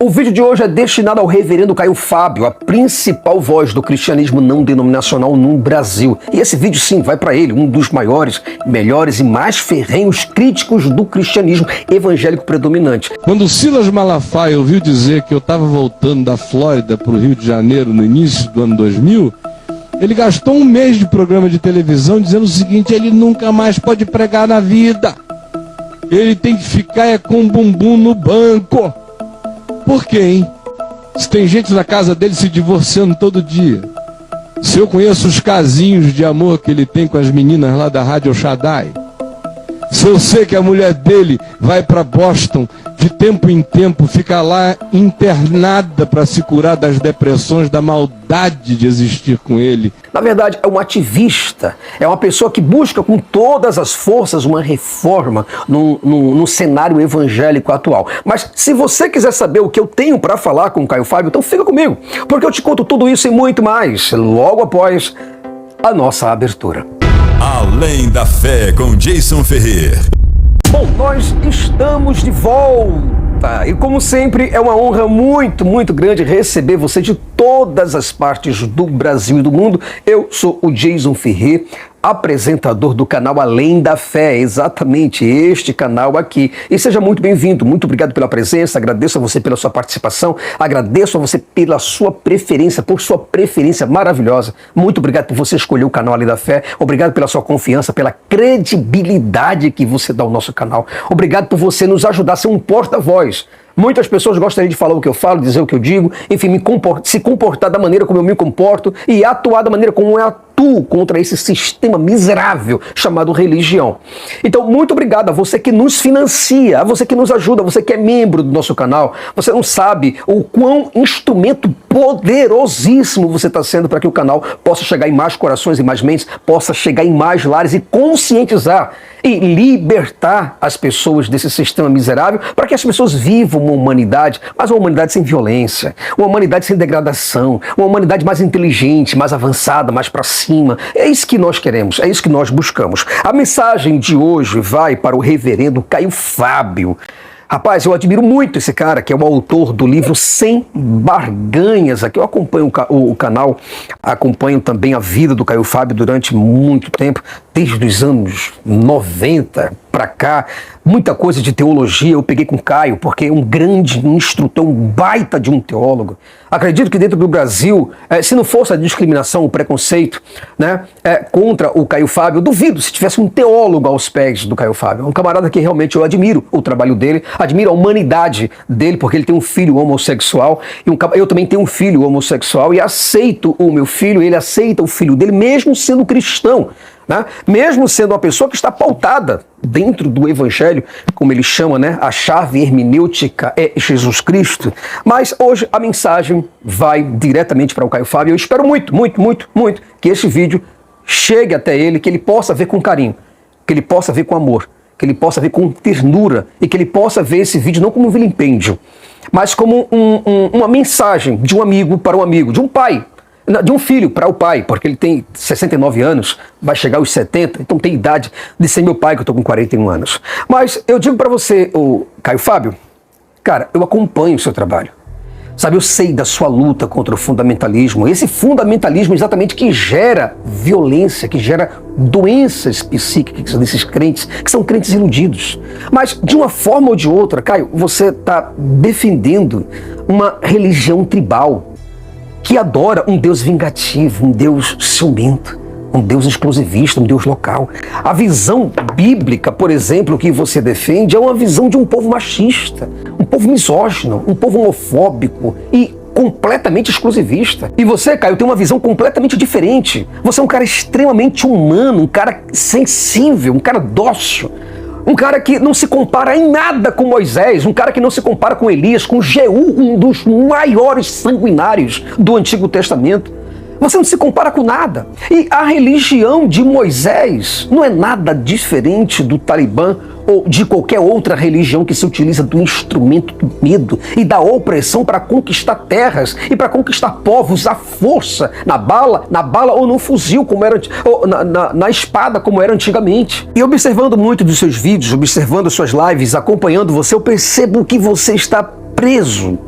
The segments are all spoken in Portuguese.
O vídeo de hoje é destinado ao reverendo Caio Fábio, a principal voz do cristianismo não denominacional no Brasil. E esse vídeo, sim, vai para ele, um dos maiores, melhores e mais ferrenhos críticos do cristianismo evangélico predominante. Quando Silas Malafaia ouviu dizer que eu estava voltando da Flórida para o Rio de Janeiro no início do ano 2000, ele gastou um mês de programa de televisão dizendo o seguinte: ele nunca mais pode pregar na vida. Ele tem que ficar com o bumbum no banco. Por quê, hein? Se tem gente na casa dele se divorciando todo dia. Se eu conheço os casinhos de amor que ele tem com as meninas lá da Rádio Shaddai. Se eu sei que a mulher dele vai para Boston de tempo em tempo, fica lá internada para se curar das depressões, da maldade de existir com ele. Na verdade, é um ativista, é uma pessoa que busca com todas as forças uma reforma no cenário evangélico atual. Mas se você quiser saber o que eu tenho para falar com o Caio Fábio, então fica comigo, porque eu te conto tudo isso e muito mais, logo após a nossa abertura. Além da Fé, com Jason Ferrer. Bom, nós estamos de volta e, como sempre, é uma honra muito grande receber você de todas as partes do Brasil e do mundo. Eu sou o Jason Ferrer, apresentador do canal Além da Fé, exatamente este canal aqui. E seja muito bem-vindo, muito obrigado pela presença, agradeço a você pela sua participação, agradeço a você pela sua preferência, por sua preferência maravilhosa. Muito obrigado por você escolher o canal Além da Fé, obrigado pela sua confiança, pela credibilidade que você dá ao nosso canal. Obrigado por você nos ajudar a ser um porta-voz. Muitas pessoas gostariam de falar o que eu falo, dizer o que eu digo, enfim, se comportar da maneira como eu me comporto e atuar da maneira como eu atuo contra esse sistema miserável chamado religião. Então, muito obrigado a você que nos financia, a você que nos ajuda, a você que é membro do nosso canal. Você não sabe o quão instrumento poderosíssimo você está sendo para que o canal possa chegar em mais corações e mais mentes, possa chegar em mais lares e conscientizar e libertar as pessoas desse sistema miserável para que as pessoas vivam uma humanidade, mas uma humanidade sem violência, uma humanidade sem degradação, uma humanidade mais inteligente, mais avançada, mais para cima. É isso que nós queremos, é isso que nós buscamos. A mensagem de hoje vai para o reverendo Caio Fábio. Rapaz, eu admiro muito esse cara, que é o autor do livro Sem Barganhas. Aqui eu acompanho o canal, acompanho também a vida do Caio Fábio durante muito tempo, desde os anos 90 para cá. Muita coisa de teologia eu peguei com o Caio, porque é um grande instrutor, um baita de um teólogo. Acredito que dentro do Brasil, se não fosse a discriminação, o preconceito, né, contra o Caio Fábio, eu duvido se tivesse um teólogo aos pés do Caio Fábio. É um camarada que realmente eu admiro o trabalho dele, admiro a humanidade dele, porque ele tem um filho homossexual, e eu também tenho um filho homossexual e aceito o meu filho, ele aceita o filho dele, mesmo sendo cristão. Né? Mesmo sendo uma pessoa que está pautada dentro do evangelho, como ele chama, né? A chave hermenêutica é Jesus Cristo. Mas hoje a mensagem vai diretamente para o Caio Fábio. Eu espero muito que esse vídeo chegue até ele, que ele possa ver com carinho, que ele possa ver com amor, que ele possa ver com ternura e que ele possa ver esse vídeo não como um vilipêndio, mas como uma mensagem de um amigo para um amigo, de um pai, de um filho para o pai, porque ele tem 69 anos, vai chegar aos 70, então tem idade de ser meu pai, que eu estou com 41 anos. Mas eu digo para você, o Caio Fábio, cara, eu acompanho o seu trabalho. Sabe, eu sei da sua luta contra o fundamentalismo, esse fundamentalismo exatamente que gera violência, que gera doenças psíquicas desses crentes, que são crentes iludidos. Mas, de uma forma ou de outra, Caio, você está defendendo uma religião tribal, que adora um Deus vingativo, um Deus ciumento, um Deus exclusivista, um Deus local. A visão bíblica, por exemplo, que você defende é uma visão de um povo machista, um povo misógino, um povo homofóbico e completamente exclusivista. E você, Caio, tem uma visão completamente diferente. Você é um cara extremamente humano, um cara sensível, um cara dócil. Um cara que não se compara em nada com Moisés, um cara que não se compara com Elias, com Jeú, um dos maiores sanguinários do Antigo Testamento. Você não se compara com nada. E a religião de Moisés não é nada diferente do Talibã ou de qualquer outra religião que se utiliza do instrumento do medo e da opressão para conquistar terras e para conquistar povos à força, na bala ou no fuzil, como era, ou na espada, como era antigamente. E observando muito dos seus vídeos, observando suas lives, acompanhando você, eu percebo que você está preso.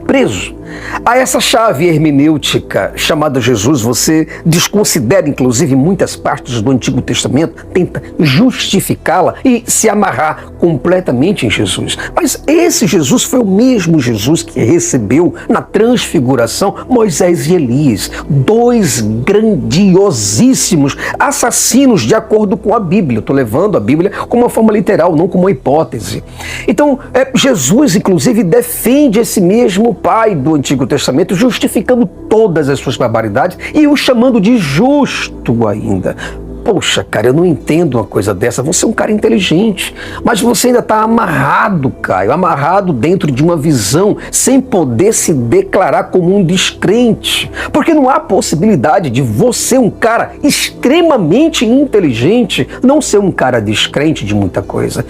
A essa chave hermenêutica chamada Jesus, você desconsidera inclusive muitas partes do Antigo Testamento, tenta justificá-la e se amarrar completamente em Jesus. Mas esse Jesus foi o mesmo Jesus que recebeu na transfiguração Moisés e Elias, dois grandiosíssimos assassinos de acordo com a Bíblia. Estou levando a Bíblia como uma forma literal, não como uma hipótese. Então, Jesus inclusive defende esse mesmo pai do Antigo Testamento, justificando todas as suas barbaridades e o chamando de justo ainda. Poxa, cara, eu não entendo uma coisa dessa. Você é um cara inteligente, mas você ainda está amarrado, Caio, amarrado dentro de uma visão, sem poder se declarar como um descrente. Porque não há possibilidade de você, um cara extremamente inteligente, não ser um cara descrente de muita coisa.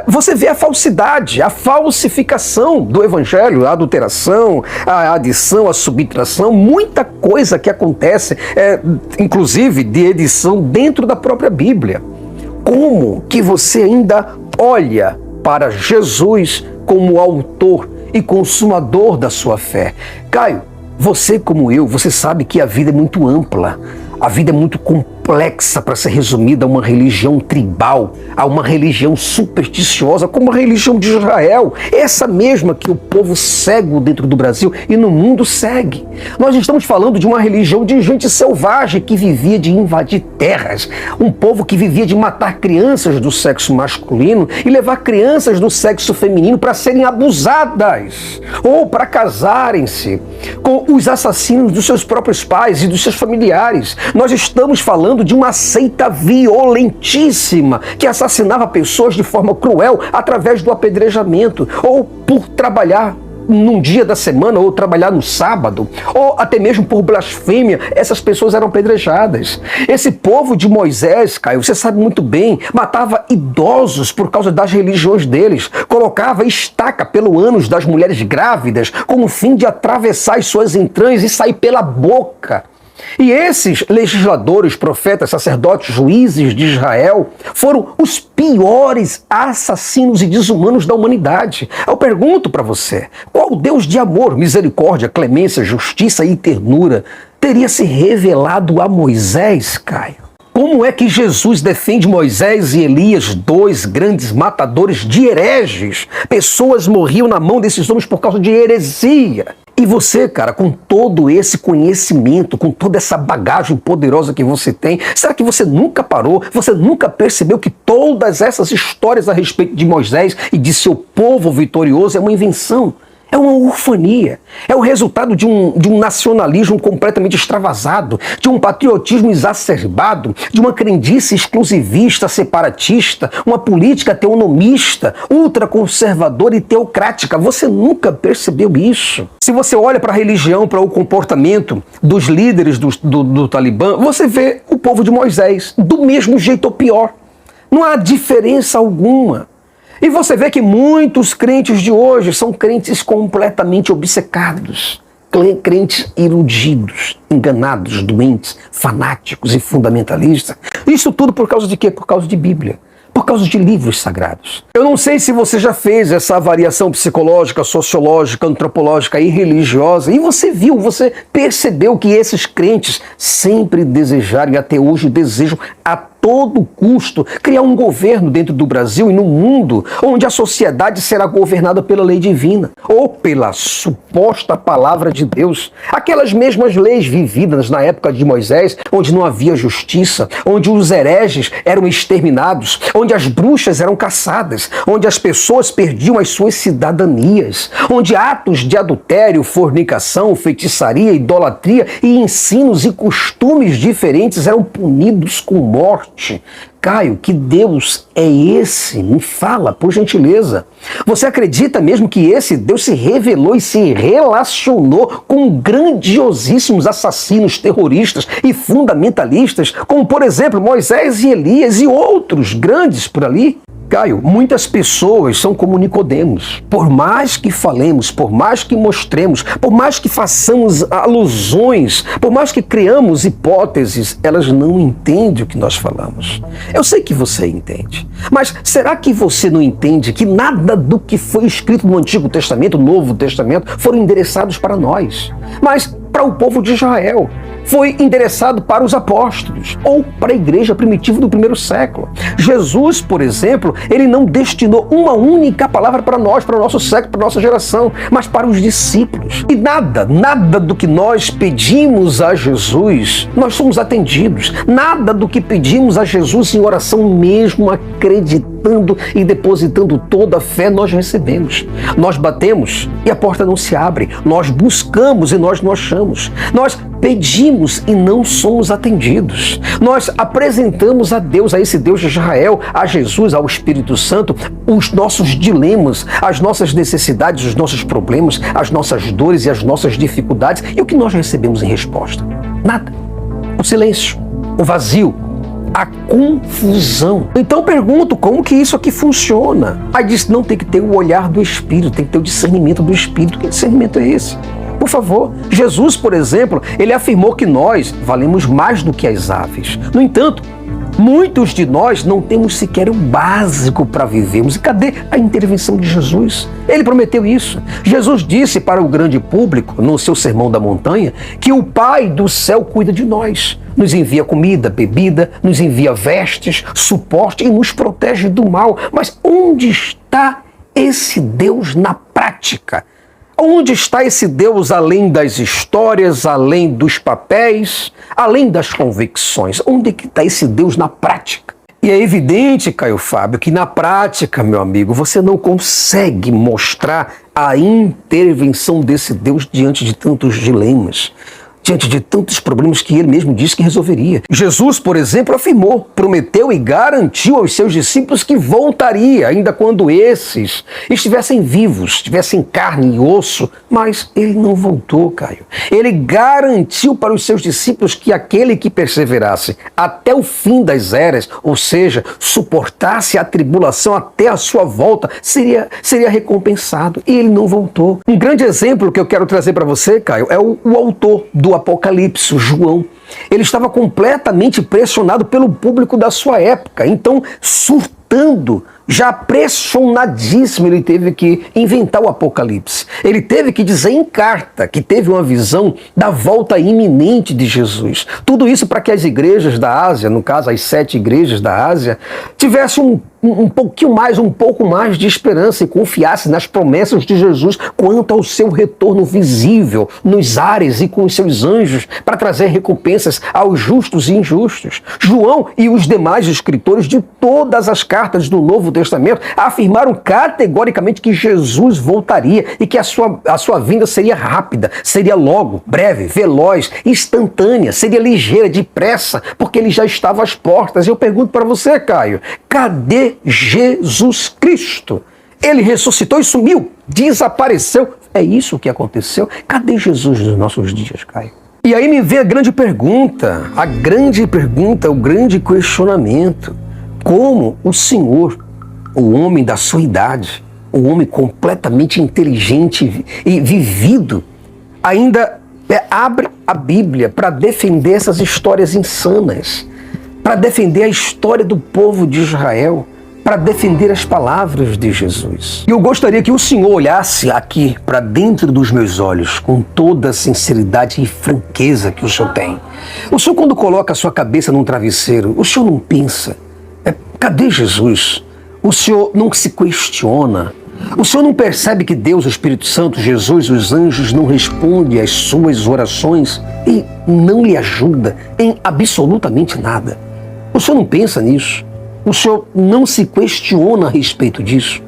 Você vê a falsidade, a falsificação do evangelho, a adulteração, a adição, a subtração, muita coisa que acontece, inclusive de edição dentro da própria Bíblia. Como que você ainda olha para Jesus como autor e consumador da sua fé? Caio, você como eu, você sabe que a vida é muito ampla, a vida é muito complexa para ser resumida a uma religião tribal, a uma religião supersticiosa, como a religião de Israel, essa mesma que o povo cego dentro do Brasil e no mundo segue. Nós estamos falando de uma religião de gente selvagem que vivia de invadir terras, um povo que vivia de matar crianças do sexo masculino e levar crianças do sexo feminino para serem abusadas ou para casarem-se com os assassinos dos seus próprios pais e dos seus familiares. Nós estamos falando de uma seita violentíssima que assassinava pessoas de forma cruel através do apedrejamento ou por trabalhar num dia da semana, ou trabalhar no sábado, ou até mesmo por blasfêmia, essas pessoas eram apedrejadas. Esse povo de Moisés, Caio, você sabe muito bem, matava idosos por causa das religiões deles, colocava estaca pelo ânus das mulheres grávidas com o fim de atravessar as suas entranhas e sair pela boca. E esses legisladores, profetas, sacerdotes, juízes de Israel foram os piores assassinos e desumanos da humanidade. Eu pergunto para você, qual Deus de amor, misericórdia, clemência, justiça e ternura teria se revelado a Moisés, Caio? Como é que Jesus defende Moisés e Elias, dois grandes matadores de hereges? Pessoas morriam na mão desses homens por causa de heresia. E você, cara, com todo esse conhecimento, com toda essa bagagem poderosa que você tem, será que você nunca parou, você nunca percebeu que todas essas histórias a respeito de Moisés e de seu povo vitorioso é uma invenção? É uma ufania, é o resultado de um nacionalismo completamente extravasado, de um patriotismo exacerbado, de uma crendice exclusivista, separatista, uma política teonomista, ultraconservadora e teocrática. Você nunca percebeu isso? Se você olha para a religião, para o comportamento dos líderes do Talibã, você vê o povo de Moisés do mesmo jeito ou pior. Não há diferença alguma. E você vê que muitos crentes de hoje são crentes completamente obcecados, crentes iludidos, enganados, doentes, fanáticos e fundamentalistas. Isso tudo por causa de quê? Por causa de Bíblia, por causa de livros sagrados. Eu não sei se você já fez essa avaliação psicológica, sociológica, antropológica e religiosa, e você viu, você percebeu que esses crentes sempre desejaram e até hoje desejam a todo custo criar um governo dentro do Brasil e no mundo onde a sociedade será governada pela lei divina ou pela suposta palavra de Deus. Aquelas mesmas leis vividas na época de Moisés, onde não havia justiça, onde os hereges eram exterminados, onde as bruxas eram caçadas, onde as pessoas perdiam as suas cidadanias, onde atos de adultério, fornicação, feitiçaria, idolatria e ensinos e costumes diferentes eram punidos com morte. Caio, que Deus é esse? Me fala, por gentileza. Você acredita mesmo que esse Deus se revelou e se relacionou com grandiosíssimos assassinos, terroristas e fundamentalistas, como, por exemplo, Moisés e Elias e outros grandes por ali? Caio, muitas pessoas são como Nicodemos. Por mais que falemos, por mais que mostremos, por mais que façamos alusões, por mais que criamos hipóteses, elas não entendem o que nós falamos. Eu sei que você entende, mas será que você não entende que nada do que foi escrito no Antigo Testamento, no Novo Testamento, foram endereçados para nós, mas para o povo de Israel? Foi endereçado para os apóstolos ou para a igreja primitiva do primeiro século. Jesus, por exemplo, ele não destinou uma única palavra para nós, para o nosso século, para a nossa geração, mas para os discípulos. E nada do que nós pedimos a Jesus, nós somos atendidos. Nada do que pedimos a Jesus em oração, mesmo acreditando e depositando toda a fé, nós recebemos. Nós batemos e a porta não se abre. Nós buscamos e nós não achamos. Nós pedimos e não somos atendidos. Nós apresentamos a Deus, a esse Deus de Israel, a Jesus, ao Espírito Santo, os nossos dilemas, as nossas necessidades, os nossos problemas, as nossas dores e as nossas dificuldades. E o que nós recebemos em resposta? Nada. O silêncio, o vazio, a confusão. Então eu pergunto, como que isso aqui funciona? Aí diz, não, tem que ter o olhar do Espírito, tem que ter o discernimento do Espírito. Que discernimento é esse? Por favor, Jesus, por exemplo, ele afirmou que nós valemos mais do que as aves. No entanto, muitos de nós não temos sequer o básico para vivermos. E cadê a intervenção de Jesus? Ele prometeu isso. Jesus disse para o grande público, no seu Sermão da Montanha, que o Pai do céu cuida de nós. Nos envia comida, bebida, nos envia vestes, suporte e nos protege do mal. Mas onde está esse Deus na prática? Onde está esse Deus além das histórias, além dos papéis, além das convicções? Onde que está esse Deus na prática? E é evidente, Caio Fábio, que na prática, meu amigo, você não consegue mostrar a intervenção desse Deus diante de tantos dilemas, diante de tantos problemas que ele mesmo disse que resolveria. Jesus, por exemplo, afirmou, prometeu e garantiu aos seus discípulos que voltaria, ainda quando esses estivessem vivos, tivessem carne e osso, mas ele não voltou, Caio. Ele garantiu para os seus discípulos que aquele que perseverasse até o fim das eras, ou seja, suportasse a tribulação até a sua volta, seria recompensado. E ele não voltou. Um grande exemplo que eu quero trazer para você, Caio, é o autor do Apocalipse, João. Ele estava completamente pressionado pelo público da sua época, então, surtando, já pressionadíssimo, ele teve que inventar o Apocalipse. Ele teve que dizer em carta que teve uma visão da volta iminente de Jesus. Tudo isso para que as igrejas da Ásia, no caso as 7 igrejas da Ásia, tivessem um pouco mais de esperança e confiasse nas promessas de Jesus quanto ao seu retorno visível nos ares e com os seus anjos para trazer recompensas aos justos e injustos. João e os demais escritores de todas as cartas do Novo Testamento afirmaram categoricamente que Jesus voltaria e que a sua vinda seria rápida, seria logo, breve, veloz, instantânea, seria ligeira, depressa, porque ele já estava às portas. Eu pergunto para você, Caio, cadê Jesus Cristo? Ele ressuscitou e sumiu, desapareceu. É isso que aconteceu? Cadê Jesus nos nossos dias, Caio? E aí me vem a grande pergunta, o grande questionamento. Como o Senhor, o homem da sua idade, o homem completamente inteligente e vivido, ainda abre a Bíblia para defender essas histórias insanas, para defender a história do povo de Israel, para defender as palavras de Jesus. E eu gostaria que o Senhor olhasse aqui para dentro dos meus olhos com toda a sinceridade e franqueza que o Senhor tem. O Senhor, quando coloca a sua cabeça num travesseiro, o Senhor não pensa, cadê Jesus? O Senhor não se questiona. O Senhor não percebe que Deus, o Espírito Santo, Jesus, os anjos não respondem às suas orações e não lhe ajuda em absolutamente nada. O Senhor não pensa nisso. O Senhor não se questiona a respeito disso.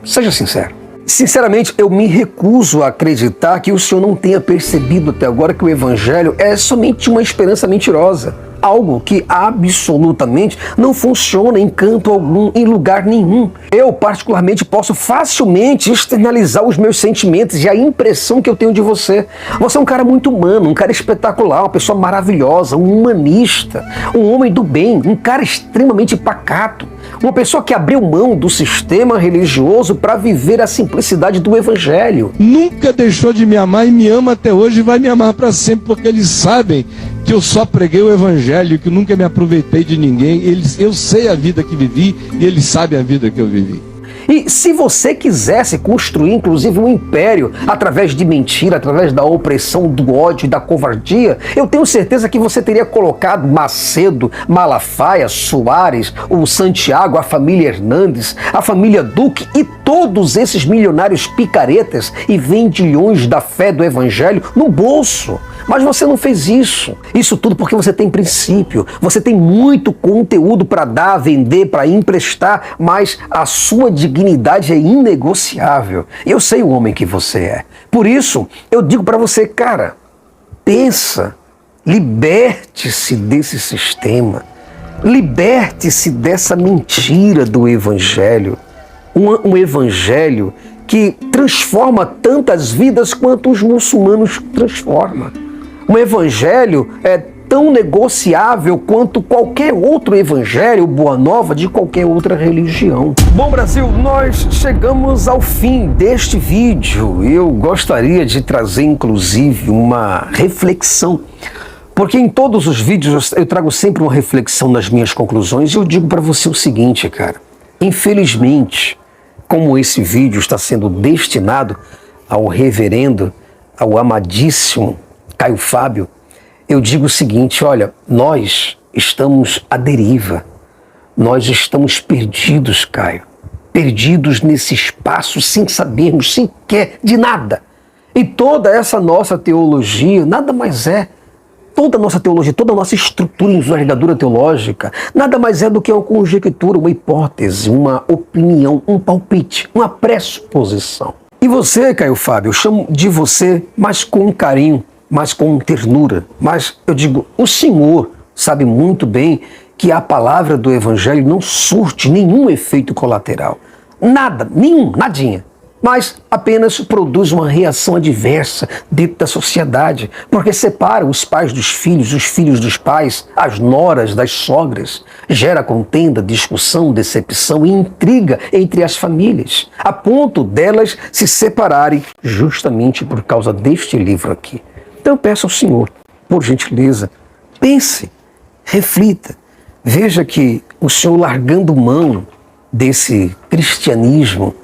Seja sincero. Sinceramente, eu me recuso a acreditar que o Senhor não tenha percebido até agora que o Evangelho é somente uma esperança mentirosa. algo que absolutamente não funciona em canto algum, em lugar nenhum. Eu, particularmente, posso facilmente externalizar os meus sentimentos e a impressão que eu tenho de você. Você é um cara muito humano, um cara espetacular, uma pessoa maravilhosa, um humanista, um homem do bem, um cara extremamente pacato, uma pessoa que abriu mão do sistema religioso para viver a simplicidade do evangelho. Nunca deixou de me amar e me ama até hoje e vai me amar para sempre, porque eles sabem que eu só preguei o evangelho, que eu nunca me aproveitei de ninguém. Eu sei a vida que vivi e eles sabem a vida que eu vivi. E se você quisesse construir, inclusive, um império através de mentira, através da opressão, do ódio e da covardia, eu tenho certeza que você teria colocado Macedo, Malafaia, Soares, o Santiago, a família Hernandes, a família Duque e todos esses milionários picaretas e vendilhões da fé do evangelho no bolso. Mas você não fez isso. Isso tudo porque você tem princípio. Você tem muito conteúdo para dar, vender, para emprestar, mas a sua dignidade é inegociável. E eu sei o homem que você é. Por isso, eu digo para você, cara, pensa, liberte-se desse sistema. Liberte-se dessa mentira do evangelho. Um evangelho que transforma tantas vidas quanto os muçulmanos transformam. Um evangelho é tão negociável quanto qualquer outro evangelho, boa nova de qualquer outra religião. Bom, Brasil, nós chegamos ao fim deste vídeo. Eu gostaria de trazer, inclusive, uma reflexão. Porque em todos os vídeos eu trago sempre uma reflexão nas minhas conclusões e eu digo para você o seguinte, cara. Infelizmente, como esse vídeo está sendo destinado ao reverendo, ao amadíssimo Caio Fábio, eu digo o seguinte, olha, nós estamos à deriva, nós estamos perdidos, Caio, perdidos nesse espaço sem sabermos sequer de nada. E toda essa nossa teologia nada mais é, toda a nossa teologia, toda a nossa estrutura e envergadura teológica, nada mais é do que uma conjectura, uma hipótese, uma opinião, um palpite, uma pressuposição. E você, Caio Fábio, eu chamo de você mais com carinho, mais com ternura, mas eu digo, o Senhor sabe muito bem que a palavra do Evangelho não surte nenhum efeito colateral. Nada, nenhum, nadinha. Mas apenas produz uma reação adversa dentro da sociedade, porque separa os pais dos filhos, os filhos dos pais, as noras das sogras, gera contenda, discussão, decepção e intriga entre as famílias, a ponto delas se separarem justamente por causa deste livro aqui. Então eu peço ao Senhor, por gentileza, pense, reflita, veja que o Senhor largando mão desse cristianismo,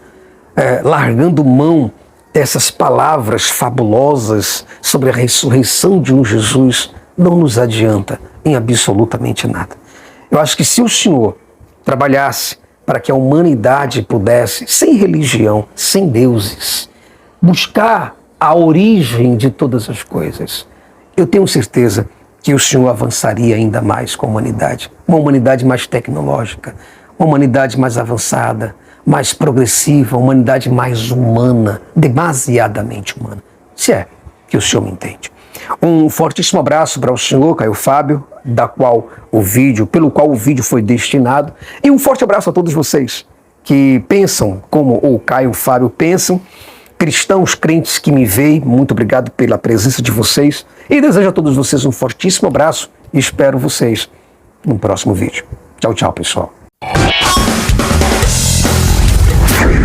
largando mão dessas palavras fabulosas sobre a ressurreição de um Jesus, não nos adianta em absolutamente nada. Eu acho que se o Senhor trabalhasse para que a humanidade pudesse, sem religião, sem deuses, buscar a origem de todas as coisas, eu tenho certeza que o Senhor avançaria ainda mais com a humanidade. Uma humanidade mais tecnológica, uma humanidade mais avançada, mais progressiva, uma humanidade mais humana, demasiadamente humana. Se é que o Senhor me entende. Um fortíssimo abraço para o senhor, Caio Fábio, pelo qual o vídeo foi destinado. E um forte abraço a todos vocês que pensam como o Caio Fábio pensam, cristãos, crentes que me veem, muito obrigado pela presença de vocês. E desejo a todos vocês um fortíssimo abraço e espero vocês no próximo vídeo. Tchau, tchau, pessoal.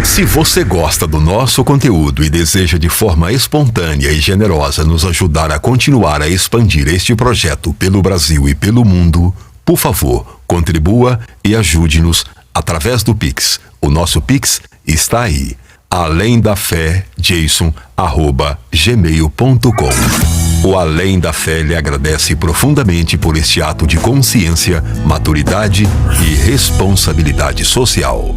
Se você gosta do nosso conteúdo e deseja de forma espontânea e generosa nos ajudar a continuar a expandir este projeto pelo Brasil e pelo mundo, por favor, contribua e ajude-nos através do Pix. O nosso Pix está aí. alemdafé@gmail.com. O Além da Fé lhe agradece profundamente por este ato de consciência, maturidade e responsabilidade social.